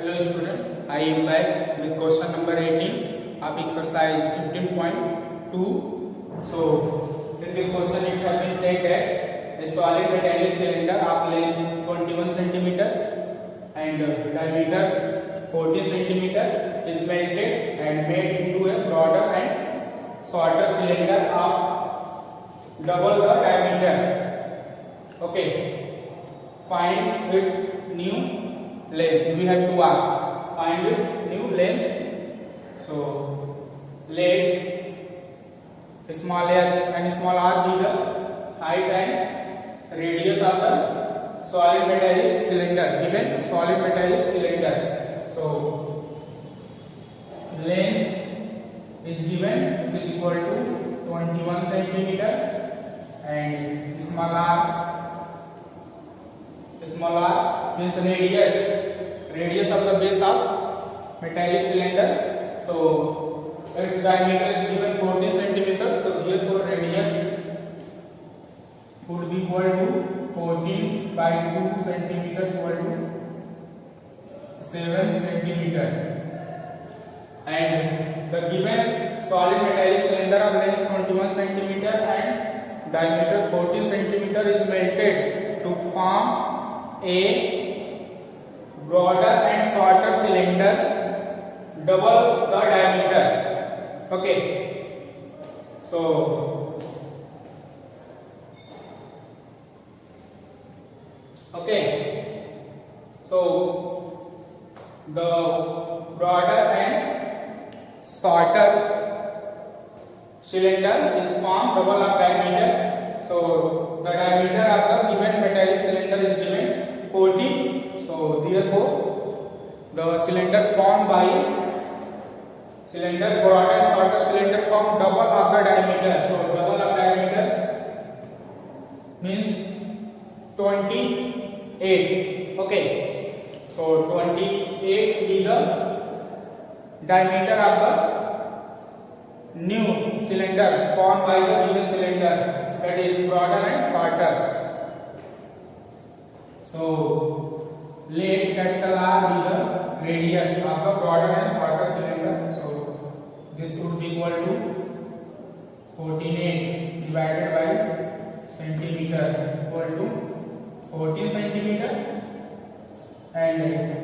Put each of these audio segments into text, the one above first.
Hello student, I am back with question number 18 of exercise 15.2. So in this question it has been said that a solid metallic cylinder of length 21 centimeter and diameter 40 centimeter is melted and made into a broader and shorter cylinder of double the diameter. Okay, find its new length. We have to ask, find its new length. So let small h and small r be the height and radius of the solid metallic cylinder, given solid metallic cylinder. So length is given, which is equal to 21 centimeter, and small r means radius of the base of metallic cylinder. So its diameter is given 40 centimeters. So therefore radius would be equal to 14 by 2 centimeter equal to 7 centimeter. And the given solid metallic cylinder of length 21 centimeter and diameter 40 centimeter is melted to form a broader and shorter cylinder, double the diameter. Okay, so the broader and shorter cylinder is formed double of diameter. So the diameter of the given metallic cylinder is given 40. So therefore the cylinder formed by cylinder broad and shorter cylinder form double of the diameter. So double of diameter means 28. Okay, so 28 is the diameter of the new cylinder formed by the given cylinder, that is broader and shorter. So let capital R be the radius of the broader and shorter cylinder. So this would be equal to 14 divided by centimeter equal to 40 centimeter, and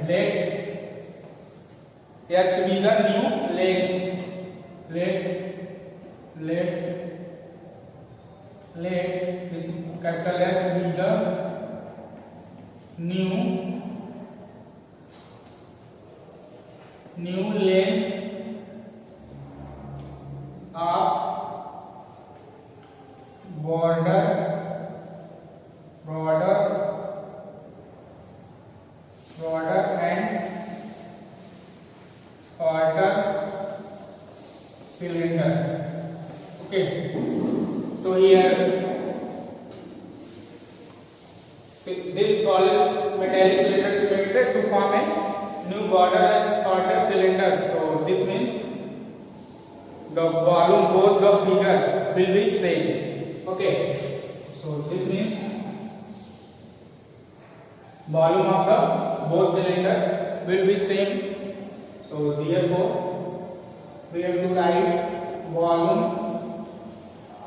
let h be the new length. Let this capital H be the new length of broader and shorter cylinder. Okay, so here this solid metallic cylinder is melted to form a new broader and shorter cylinder. So this means the volume, both the figure will be same. Okay, so this means volume of the both cylinder will be same. So therefore we have to write volume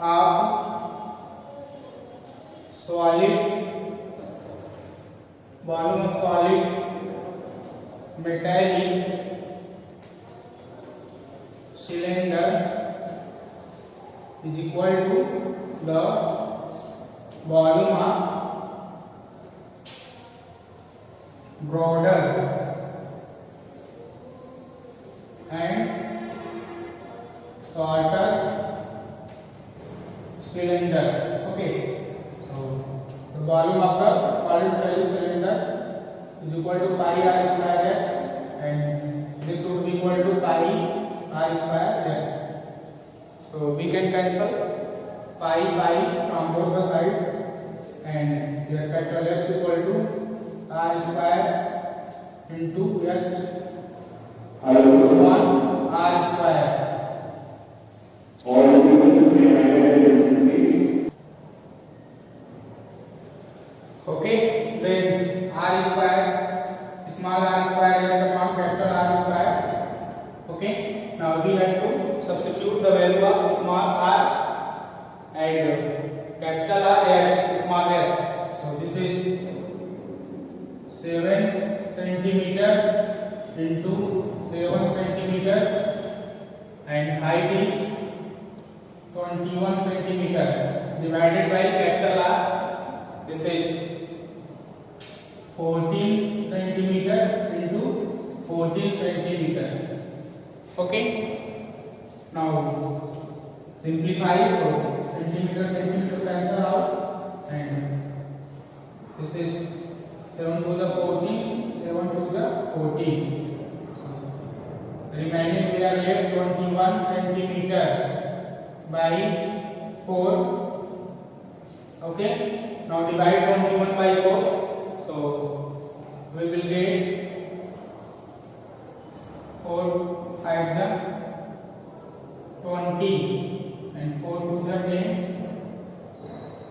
of solid metallic cylinder is equal to the volume of broader and shorter cylinder. Okay, so the volume of the solid metallic cylinder is equal to pi r square h, and this would be equal to pi r square h. So we can cancel pi from both the sides, and here capital H equal to r square into h 1 r square. Okay, then r square, small r square h upon substitute the value of small r and capital R h small r. So this is 7 centimeter into 7 centimeter and height is 21 centimeter divided by capital R. This is 14 centimeter into 14 centimeter. Okay. Now simplify, so centimeter cancel out and this is 7 to the 14, 7 to the 14. Remaining we are left 21 centimeter by 4. Okay. Now divide 21 by 4. So we will get 4 5 the 20 and 4 to the 10,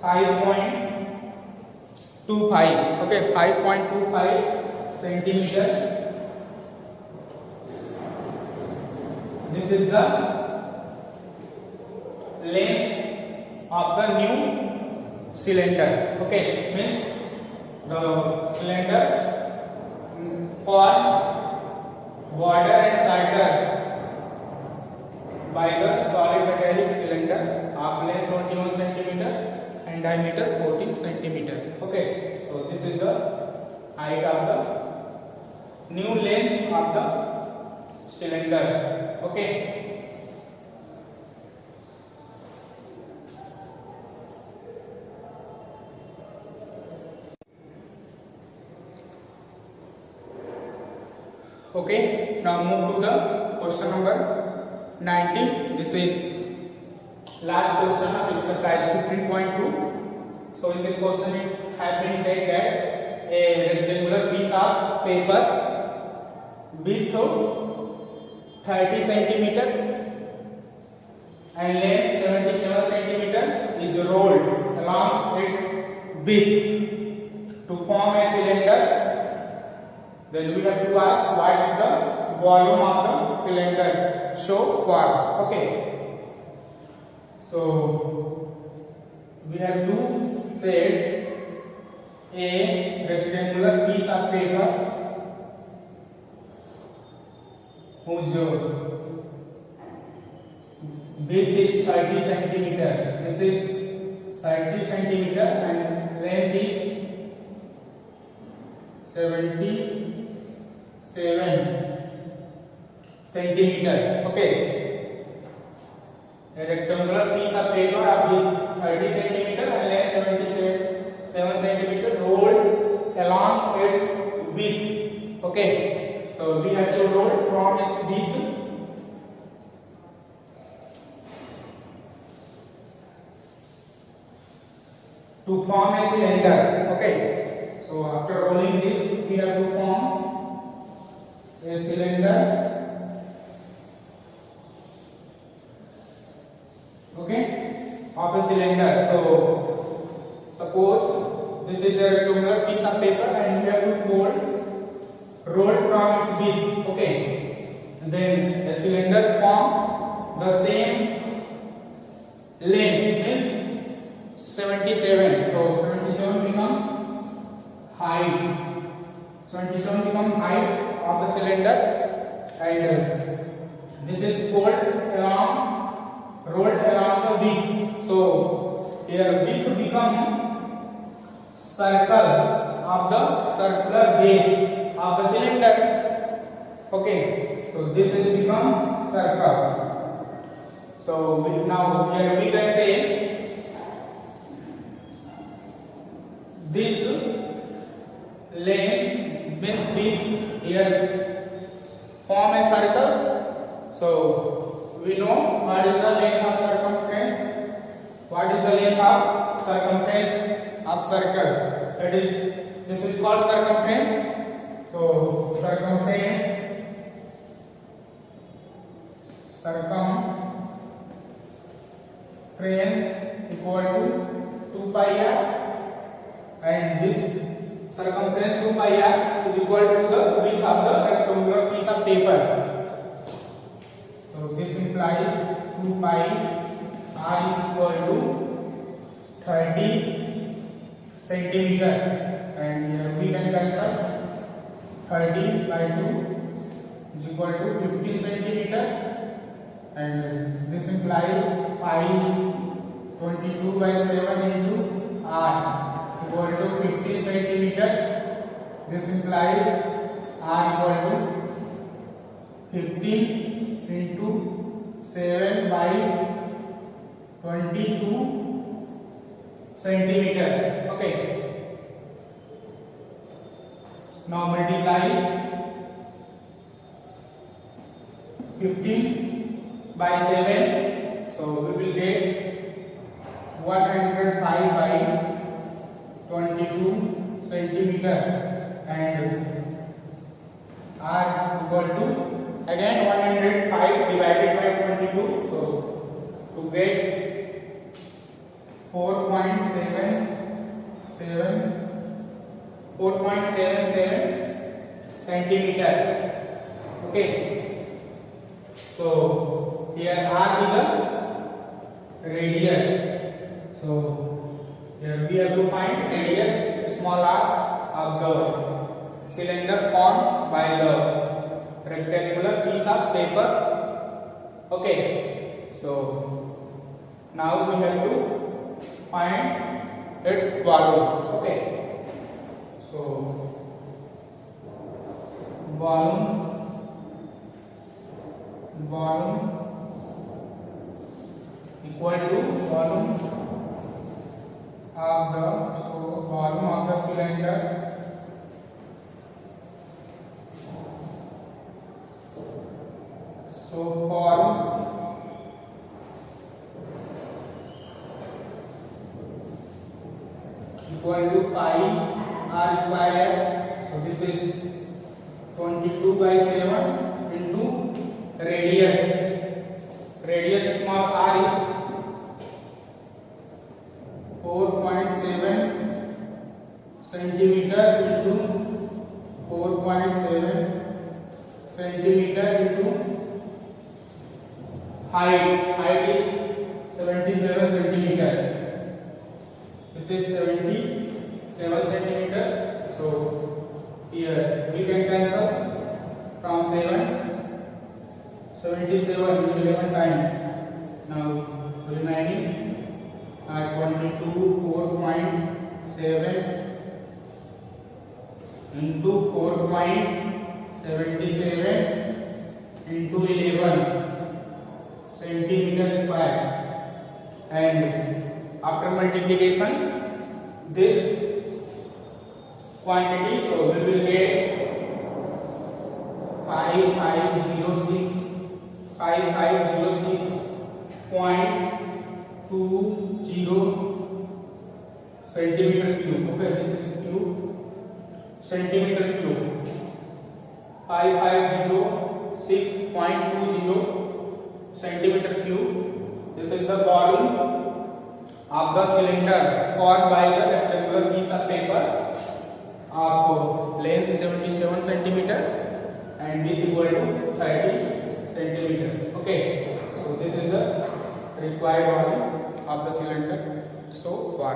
5.25. Okay, 5.25 centimeter. This is the length of the new cylinder. Okay, means the cylinder for border and center by the solid metallic cylinder of length 21 centimeter and diameter 14 centimeter. Okay, so this is the height of the new length of the cylinder. Okay. Okay, now move to the question number 19. This is last question of exercise 15.2. So in this question it has been said that a rectangular piece of paper width 30 centimeter and length 77 centimeter is rolled along its width to form a cylinder. Then we have to ask what is the volume of the cylinder so far. Okay. So we have to say a rectangular piece of paper whose width is 30 centimeter. This is 30 centimeter and length is 77 centimeter. Okay. A rectangular piece of paper with 30 centimeter and length 77 centimeter rolled along its width. Okay. So we have to roll from its width to form a cylinder. Okay. So after rolling this, we have to form a cylinder. Okay, of a cylinder. So suppose this is a rectangular piece of paper and we have to roll from its width. Okay, and then the cylinder form the same length means 77. So 77 become height. 77 become height of the cylinder, and this is rolled along the width. So here width become circle of the circular base of the cylinder. Okay, so this is become circle. So now here we can say this length means width here form a circle. So we know what is the length of circumference. What is the length of circumference of circle? That is, this is called circumference. So circumference equal to 2 pi r, and this circumference 2 pi r is equal to the width of the rectangular piece of paper. So this implies 2 pi r is equal to 30 centimeter, and here we can cancel 30 by 2 is equal to 50 centimeter, and this implies pi is 22 by 7 into r equal to 50 centimeter. This implies r equal to 15 into 7 by 22 centimeter. Okay. Now multiply 15 by 7. So we will get 105 by 22 centimeter, and r equal to again 105 divided by 22. So to get 4.77 centimeter. Okay. So here r is the radius. So here we have to find radius small r of the cylinder formed by the rectangular piece of paper. Okay. So now we have to find its volume. Okay. So volume equal to volume of the cylinder form equal to pi r square. So this is 22 by 7 into radius. Radius small r is 4.7 centimeter into 4.7 centimeter into height is 77 centimeter. This is 77 centimeter. So here we can cancel from 77 11 times. Now remaining are 4.7 into 4.77 into 11 centimeter square, and after multiplication this quantity, so we will get 5506.20 centimeter cube. Okay, this is cube, centimeter cube. 5506.20 centimeter cube. This is the volume of the cylinder formed by the rectangular piece of paper of length 77 centimeter and width equal to 30 centimeter. Okay, so this is the required volume of the cylinder so far.